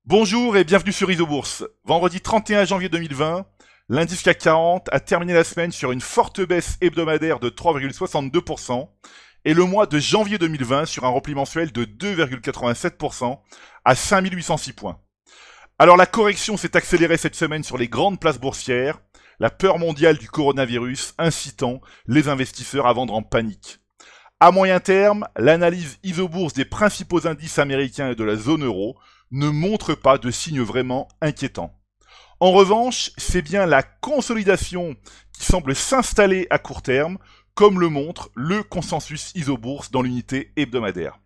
Bonjour et bienvenue sur Isobourse. Vendredi 31 janvier 2020, l'indice CAC 40 a terminé la semaine sur une forte baisse hebdomadaire de 3,62% et le mois de janvier 2020 sur un repli mensuel de 2,87% à 5806 points. Alors la correction s'est accélérée cette semaine sur les grandes places boursières, la peur mondiale du coronavirus incitant les investisseurs à vendre en panique. À moyen terme, l'analyse Isobourse des principaux indices américains et de la zone euro ne montre pas de signes vraiment inquiétants. En revanche, c'est bien la consolidation qui semble s'installer à court terme, comme le montre le consensus Isobourse dans l'unité hebdomadaire.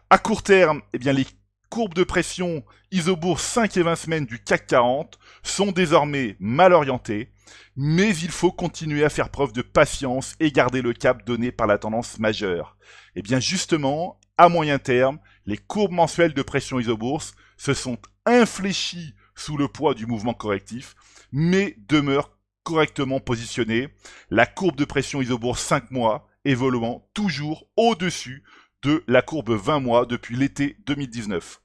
À court terme, les courbes de pression Isobourse 5 et 20 semaines du CAC 40 sont désormais mal orientées, mais il faut continuer à faire preuve de patience et garder le cap donné par la tendance majeure. Justement, à moyen terme, les courbes mensuelles de pression Isobourse se sont infléchies sous le poids du mouvement correctif, mais demeurent correctement positionnées. La courbe de pression Isobourse 5 mois évoluant toujours au-dessus de la courbe 20 mois depuis l'été 2019.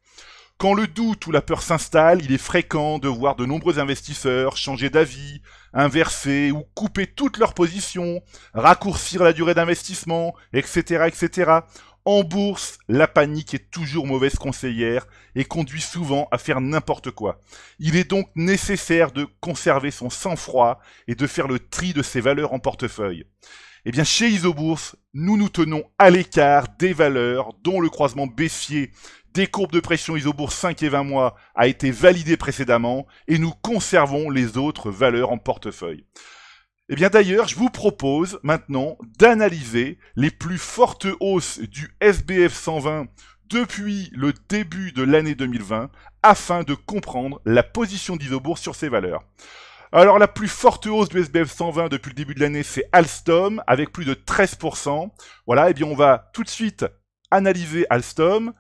Quand le doute ou la peur s'installe, il est fréquent de voir de nombreux investisseurs changer d'avis, inverser ou couper toutes leurs positions, raccourcir la durée d'investissement, etc., etc. En bourse, la panique est toujours mauvaise conseillère et conduit souvent à faire n'importe quoi. Il est donc nécessaire de conserver son sang-froid et de faire le tri de ses valeurs en portefeuille. Chez Isobourse, nous nous tenons à l'écart des valeurs dont le croisement baissier des courbes de pression Isobourse 5 et 20 mois a été validé précédemment et nous conservons les autres valeurs en portefeuille. D'ailleurs, je vous propose maintenant d'analyser les plus fortes hausses du SBF 120 depuis le début de l'année 2020 afin de comprendre la position d'Isobourse sur ces valeurs. Alors la plus forte hausse du SBF 120 depuis le début de l'année, c'est Alstom avec plus de 13%. Voilà, on va tout de suite analyser Alstom.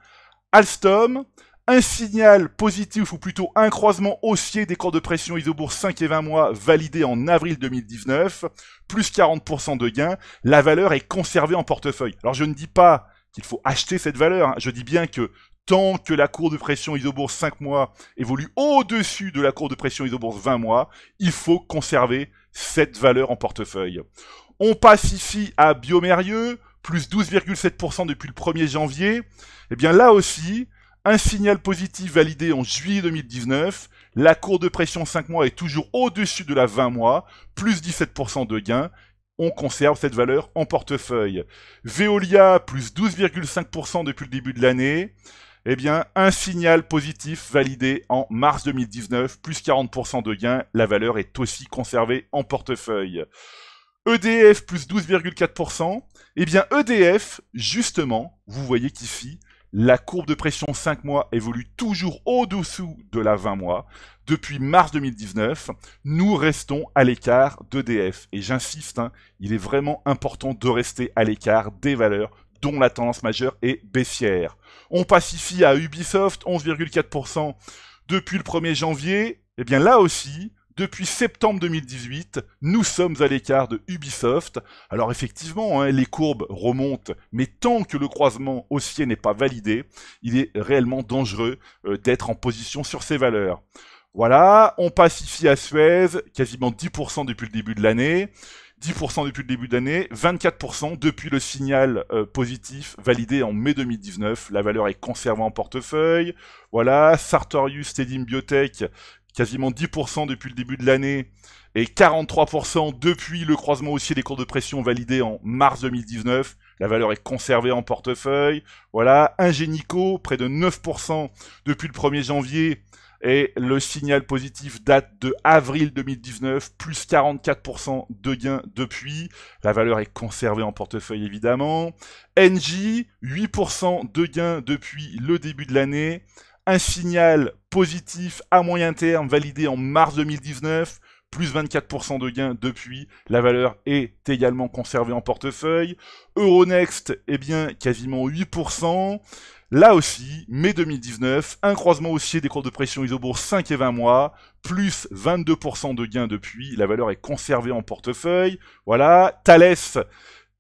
Alstom, un signal positif ou plutôt un croisement haussier des cours de pression Isobourse 5 et 20 mois validé en avril 2019, plus 40% de gains, la valeur est conservée en portefeuille. Alors je ne dis pas qu'il faut acheter cette valeur, je dis bien que tant que la courbe de pression Isobourse 5 mois évolue au-dessus de la courbe de pression Isobourse 20 mois, il faut conserver cette valeur en portefeuille. On passe ici à Biomérieux, plus 12,7% depuis le 1er janvier. Là aussi, un signal positif validé en juillet 2019. La courbe de pression 5 mois est toujours au-dessus de la 20 mois, plus 17% de gains. On conserve cette valeur en portefeuille. Veolia, plus 12,5% depuis le début de l'année. Un signal positif validé en mars 2019, plus 40% de gains. La valeur est aussi conservée en portefeuille. EDF, plus 12,4%. EDF, justement, vous voyez qu'ici, la courbe de pression 5 mois évolue toujours au-dessous de la 20 mois. Depuis mars 2019, nous restons à l'écart d'EDF. Et j'insiste, il est vraiment important de rester à l'écart des valeurs dont la tendance majeure est baissière. On passe ici à Ubisoft, 11,4% depuis le 1er janvier. Là aussi, depuis septembre 2018, nous sommes à l'écart de Ubisoft. Alors effectivement, les courbes remontent, mais tant que le croisement haussier n'est pas validé, il est réellement dangereux d'être en position sur ces valeurs. Voilà, on passe ici à Suez, quasiment 10% depuis le début de l'année. 10% depuis le début de l'année, 24% depuis le signal positif validé en mai 2019. La valeur est conservée en portefeuille. Voilà, Sartorius, Tedim Biotech, quasiment 10% depuis le début de l'année et 43% depuis le croisement haussier des cours de pression validé en mars 2019. La valeur est conservée en portefeuille. Voilà, Ingenico, près de 9% depuis le 1er janvier. Et le signal positif date de avril 2019, plus 44% de gains depuis. La valeur est conservée en portefeuille évidemment. Engie, 8% de gains depuis le début de l'année. Un signal positif à moyen terme validé en mars 2019, plus 24% de gains depuis. La valeur est également conservée en portefeuille. Euronext, quasiment 8%. Là aussi, mai 2019, un croisement haussier des cours de pression Isobourse 5 et 20 mois, plus 22% de gains depuis, la valeur est conservée en portefeuille. Voilà, Thales,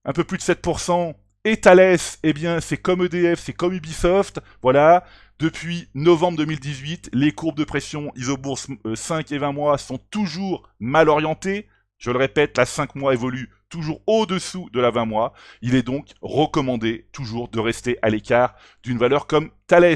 un peu plus de 7%, Et Thales, eh bien, c'est comme EDF, c'est comme Ubisoft, voilà. Depuis novembre 2018, les courbes de pression isobourse 5 et 20 mois sont toujours mal orientées. Je le répète, la 5 mois évolue toujours au-dessous de la 20 mois. Il est donc recommandé toujours de rester à l'écart d'une valeur comme Thales.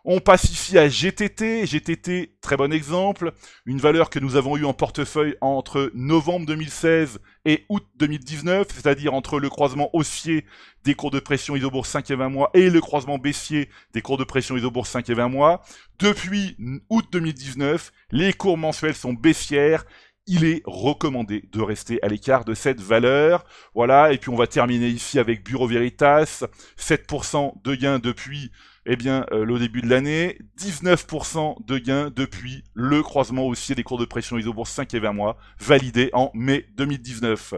On passe ici à GTT. GTT, très bon exemple. Une valeur que nous avons eue en portefeuille entre novembre 2016 et août 2019, c'est-à-dire entre le croisement haussier des cours de pression isobourse 5 et 20 mois et le croisement baissier des cours de pression isobourse 5 et 20 mois. Depuis août 2019, les cours mensuels sont baissières. Il est recommandé de rester à l'écart de cette valeur. Voilà, et puis on va terminer ici avec Bureau Veritas, 7% de gains depuis le début de l'année, 19% de gains depuis le croisement haussier des cours de pression isobourse 5 et 20 mois, validé en mai 2019.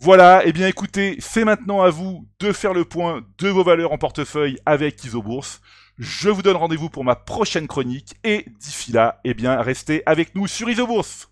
Voilà, et bien écoutez, c'est maintenant à vous de faire le point de vos valeurs en portefeuille avec Isobourse. Je vous donne rendez-vous pour ma prochaine chronique et d'ici là, eh bien, restez avec nous sur Isobourse.